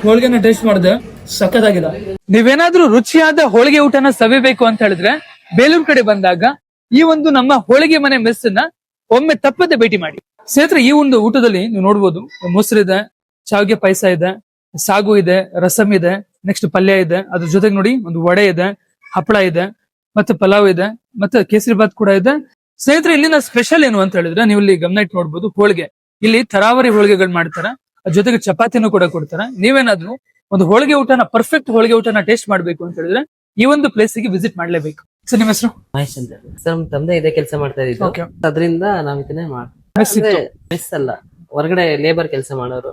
ಹೋಳಿಗೆನ taste ಮಾಡಿದೆ, ಸಖತ್ತಾಗಿದೆ. ನೀವೇನಾದ್ರೂ ರುಚಿಯಾದ ಹೋಳಿಗೆ ಊಟನ ಸವಿಬೇಕು ಅಂತ ಹೇಳಿದ್ರೆ ಬೇಲೂರ್ ಕಡೆ ಬಂದಾಗ ಈ ಒಂದು ನಮ್ಮ ಹೋಳಿಗೆ ಮನೆ ಮೆಸ್ ನ ಒಮ್ಮೆ ತಪ್ಪದೆ ಭೇಟಿ ಮಾಡಿ. ಸ್ನೇಹಿತರೆ, ಈ ಒಂದು ಊಟದಲ್ಲಿ ನೀವು ನೋಡ್ಬೋದು, ಮೊಸರಿದೆ, ಶಾವಿಗೆ ಪಾಯಸ ಇದೆ, ಸಾಗು ಇದೆ, ರಸಮ್ ಇದೆ, ನೆಕ್ಸ್ಟ್ ಪಲ್ಯ ಇದೆ, ಅದ್ರ ಜೊತೆಗೆ ನೋಡಿ ಒಂದು ವಡೆ ಇದೆ, ಹಪ್ಪಳ ಇದೆ, ಮತ್ತೆ ಪಲಾವ್ ಇದೆ, ಮತ್ತೆ ಕೇಸರಿ ಬಾತ್ ಕೂಡ ಇದೆ. ಸ್ನೇಹಿತರೆ, ಇಲ್ಲಿನ ಸ್ಪೆಷಲ್ ಏನು ಅಂತ ಹೇಳಿದ್ರೆ ನೀವು ಇಲ್ಲಿ ಗಮನ ಇಟ್ಟು ನೋಡ್ಬೋದು, ಹೋಳಿಗೆ. ಇಲ್ಲಿ ತರಾವರಿ ಹೋಳಿಗೆಗಳು ಮಾಡ್ತಾರೆ, ಅದ್ರ ಜೊತೆಗೆ ಚಪಾತಿನೂ ಕೂಡ ಕೊಡ್ತಾರೆ. ನೀವೇನಾದ್ರೂ ಒಂದು ಹೋಳಿಗೆ ಊಟನ, ಪರ್ಫೆಕ್ಟ್ ಹೋಳಿಗೆ ಊಟನ ಟೇಸ್ಟ್ ಮಾಡ್ಬೇಕು ಅಂತ ಹೇಳಿದ್ರೆ ಈ ಒಂದು ಪ್ಲೇಸ್ ಗೆ ವಿಸಿಟ್ ಮಾಡ್ಲೇಬೇಕು. ಸರ್, ನಿಮ್ಮ ಹೆಸರು? ಮಹೇಶ್ ಅಂತ. ಸರ್, ನಮ್ ತಂದೆ ಇದೇ ಕೆಲಸ ಮಾಡ್ತಾ ಇದ್ದು, Okay. ಅದರಿಂದ ನಾವ್ ಇದನ್ನೇ ಮೆಸ್ ಅಲ್ಲ, ಹೊರಗಡೆ ಲೇಬರ್ ಕೆಲಸ ಮಾಡೋರು.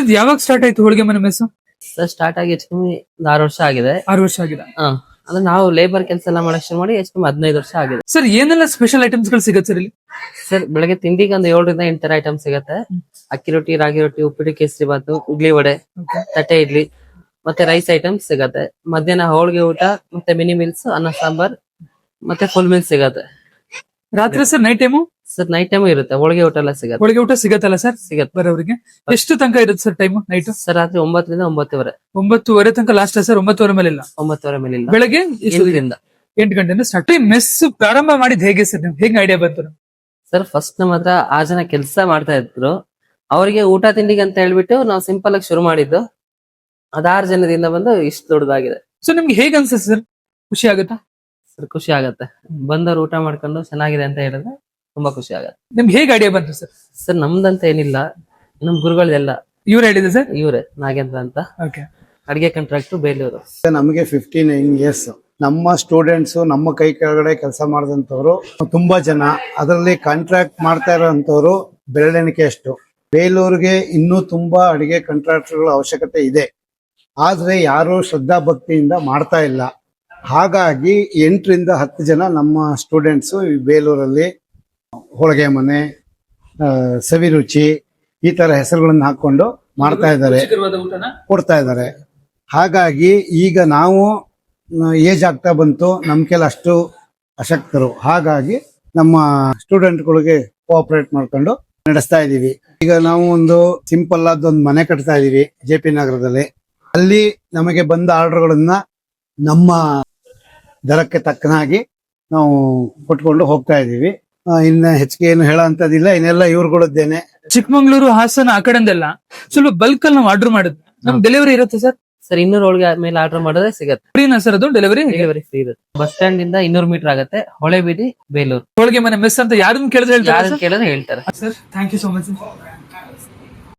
ಇದು ಯಾವಾಗ ಸ್ಟಾರ್ಟ್ ಆಯ್ತು ಹೋಳಿಗೆ ಮನೆ ಮೆಸ್? ಸರ್, ಸ್ಟಾರ್ಟ್ ಆಗಿ ಹೆಚ್ಚು ಕಮ್ಮಿ 6 ವರ್ಷ ಆಗಿದೆ. 6 ವರ್ಷ ಆಗಿದೆ. ಅಂದ್ರೆ ನಾವು ಲೇಬರ್ ಕೆಲಸ ಎಲ್ಲ ಮಾಡಕ್ ಶುರು ಮಾಡಿ ಹೆಚ್ಚು ಕಮ್ಮಿ 15 ವರ್ಷ ಆಗಿದೆ. ಸರ್, ಏನೆಲ್ಲ ಸ್ಪೆಷಲ್ ಐಟಮ್ಸ್ ಗಳು ಸಿಗುತ್ತೆ ಸರ್ ಇಲ್ಲಿ? ಸರ್, ಬೆಳಗ್ಗೆ ತಿಂಡಿಗೆ ಒಂದು 7 ರಿಂದ 8 ತರ ಐಟಮ್ ಸಿಗತ್ತೆ. ಅಕ್ಕಿ ರೊಟ್ಟಿ, ರಾಗಿ ರೊಟ್ಟಿ, ಉಪ್ಪಿಟ್ಟು, ಕೇಸರಿ ಬಾತು, ಇಡ್ಲಿ ವಡೆ, ತಟ್ಟೆ ಇಡ್ಲಿ, ಮತ್ತೆ ರೈಸ್ ಐಟಮ್ಸ್ ಸಿಗತ್ತೆ. ಮಧ್ಯಾಹ್ನ ಹೋಳಿಗೆ ಊಟ, ಮತ್ತೆ ಮಿನಿ ಮೀಲ್ಸ್, ಅನ್ನ ಸಾಂಬಾರ್, ಮತ್ತೆ ಫುಲ್ ಮೀಲ್ಸ್ ಸಿಗತ್ತೆ. ರಾತ್ರಿ sir night time? Sir, night time ಇರುತ್ತೆ, ಹೋಳಿಗೆ ಊಟ ಎಲ್ಲ ಸಿಗತ್ತೆ. ಹೋಳಿಗೆ ಊಟ ಸಿಗತ್ತಲ್ಲ ಸರ್ ಸಿಗತ್ತೆ. ಬರೋರಿಗೆ? ಎಷ್ಟು ತನಕ ಇರುತ್ತೆ ಸರ್ ಟೈಮ್ ನೈಟ್? ಸರ್, ರಾತ್ರಿ 9 ರಿಂದ 9:30. 9:30 ತನಕ ಲಾಸ್ಟ್ ಸರ್? 9:30 ಮೇಲೆ ಇಲ್ಲ? 9:30 ಮೇಲೆ ಇಲ್ಲ. ಬೆಳಗ್ಗೆ 8 ಗಂಟೆಯಿಂದ ಸ್ಟಾರ್ಟ್. ಮೆಸ್ ಪ್ರಾರಂಭ ಮಾಡಿದ್ ಹೇಗೆ ಸರ್? ನೀವು ಹೇಗೆ ಐಡಿಯಾ ಬಂತು? ಸರ್, ಫಸ್ಟ್ ನಮ್ಮ ಹತ್ರ 6 ಜನ ಕೆಲಸ ಮಾಡ್ತಾ ಇದ್ರು. ಅವರಿಗೆ ಊಟ ತಿಂಡಿಗೆ ಅಂತ ಹೇಳ್ಬಿಟ್ಟು ನಾವು ಸಿಂಪಲ್ ಆಗಿ ಶುರು ಮಾಡಿದ್ದು. ಅದ್ 6 ಜನದಿಂದ ಬಂದು ಇಷ್ಟು ದೊಡ್ಡದಾಗಿದೆ. ಸೊ ನಿಮ್ಗೆ ಹೇಗೆ ಅನ್ಸುತ್ತೆ ಸರ್? ಖುಷಿ ಆಗುತ್ತಾ? ಸರ್, ಖುಷಿ ಆಗತ್ತೆ. ಬಂದವ್ರು ಊಟ ಮಾಡ್ಕೊಂಡು ಚೆನ್ನಾಗಿದೆ ಅಂತ ಹೇಳಿದ್ರೆ ತುಂಬಾ ಖುಷಿ ಆಗತ್ತೆ. ನಿಮ್ಗೆ ಹೇಗೆ ಐಡಿಯಾ ಬಂತು ಸರ್? ಸರ್, ನಮ್ದಂತ ಏನಿಲ್ಲ, ನಮ್ ಗುರುಗಳದೆಲ್ಲ ಇವ್ರು ಹೇಳಿದೆ ಸರ್? ಇವ್ರೆ, ನಾಗೇಂದ್ರ ಅಂತ, ಓಕೆ. ಅಡಿಗೆ ಕಾಂಟ್ರಾಕ್ಟ್ ಬೇಲೂರು. ನಮಗೆ 15 ಇಯರ್ಸ್. ನಮ್ಮ ಸ್ಟೂಡೆಂಟ್ಸ್ ನಮ್ಮ ಕೈ ಕೆಳಗಡೆ ಕೆಲಸ ಮಾಡಿದಂಥವ್ರು ತುಂಬಾ ಜನ, ಅದರಲ್ಲಿ ಕಾಂಟ್ರಾಕ್ಟ್ ಮಾಡ್ತಾ ಇರೋಂಥವ್ರು ಬೆರಳೆಣಿಕೆ ಅಷ್ಟು. ಬೇಲೂರಿಗೆ ಇನ್ನೂ ತುಂಬಾ ಅಡಿಗೆ ಕಾಂಟ್ರಾಕ್ಟರ್ಗಳ ಅವಶ್ಯಕತೆ ಇದೆ, ಆದ್ರೆ ಯಾರು ಶ್ರದ್ಧಾ ಭಕ್ತಿಯಿಂದ ಮಾಡ್ತಾ ಇಲ್ಲ. ಹಾಗಾಗಿ 8 ರಿಂದ 10 ಜನ ನಮ್ಮ ಸ್ಟೂಡೆಂಟ್ಸು ಈ ಬೇಲೂರಲ್ಲಿ ಹೋಳಿಗೆ ಮನೆ, ಸವಿರುಚಿ, ಈ ತರ ಹೆಸರುಗಳನ್ನು ಹಾಕೊಂಡು ಮಾಡ್ತಾ ಇದ್ದಾರೆ, ಕೊಡ್ತಾ ಇದ್ದಾರೆ. ಹಾಗಾಗಿ ಈಗ ನಾವು ಏಜ್ ಆಗ್ತಾ ಬಂತು, ನಮ್ ಕೆಲ ಅಷ್ಟು ಅಶಕ್ತರು. ಹಾಗಾಗಿ ನಮ್ಮ ಸ್ಟೂಡೆಂಟ್ಗಳಿಗೆ ಕೋಆಪರೇಟ್ ಮಾಡ್ಕೊಂಡು ನಡೆಸ್ತಾ ಇದೀವಿ. ಈಗ ನಾವು ಒಂದು ಸಿಂಪಲ್ ಆದ ಒಂದು ಮನೆ ಕಟ್ತಾ ಇದೀವಿ JP ನಗರದಲ್ಲಿ. ಅಲ್ಲಿ ನಮಗೆ ಬಂದ ಆರ್ಡರ್ಗಳನ್ನ ನಮ್ಮ ದರಕ್ಕೆ ತಕ್ಕನಾಗಿ ನಾವು ಕೊಟ್ಕೊಂಡು ಹೋಗ್ತಾ ಇದೀವಿ. ಇನ್ನ ಹೆಚ್ಚಿಗೆ ಏನು ಹೇಳೋ ಅಂತದಿಲ್ಲ, ಇನ್ನೆಲ್ಲ ಇವ್ರುಗಳದ್ದೇನೆ. ಚಿಕ್ಕಮಂಗ್ಳೂರು, ಹಾಸನ ಆ ಕಡೆಂದೆಲ್ಲ ಸ್ವಲ್ಪ ಬಲ್ಕ್ ಅಲ್ಲಿ ನಾವು ಆರ್ಡರ್ ಮಾಡಿದ್ವಿ. ನಮ್ಗೆ ಡೆಲಿವರಿ ಇರುತ್ತೆ ಸರ್? ಸರ್, 200 ಹೋಳಿಗೆ ಮೇಲೆ ಆರ್ಡರ್ ಮಾಡಿದ್ರೆ ಸಿಗತ್ತೆ. ಫ್ರೀನಾ ಸರ್ ಅದು ಡೆಲಿವರಿ? ಡೆಲಿವರಿ ಫ್ರೀ ಇರುತ್ತೆ. ಬಸ್ ಸ್ಟ್ಯಾಂಡ್ ಇಂದ 200 ಮೀಟರ್ ಆಗುತ್ತೆ, ಹೊಳೆಬೀದಿ, ಬೇಲೂರು. ಹೋಳಿಗೆ ಮನೆ ಮೆಸ್ ಅಂತ ಯಾರನ್ನ ಕೇಳಿದ್ರೆ ಹೇಳ್ತಾರೆ ಯಾರು ಕೇಳಿದ್ರೆ ಹೇಳ್ತಾರೆ. Sir, thank you so much.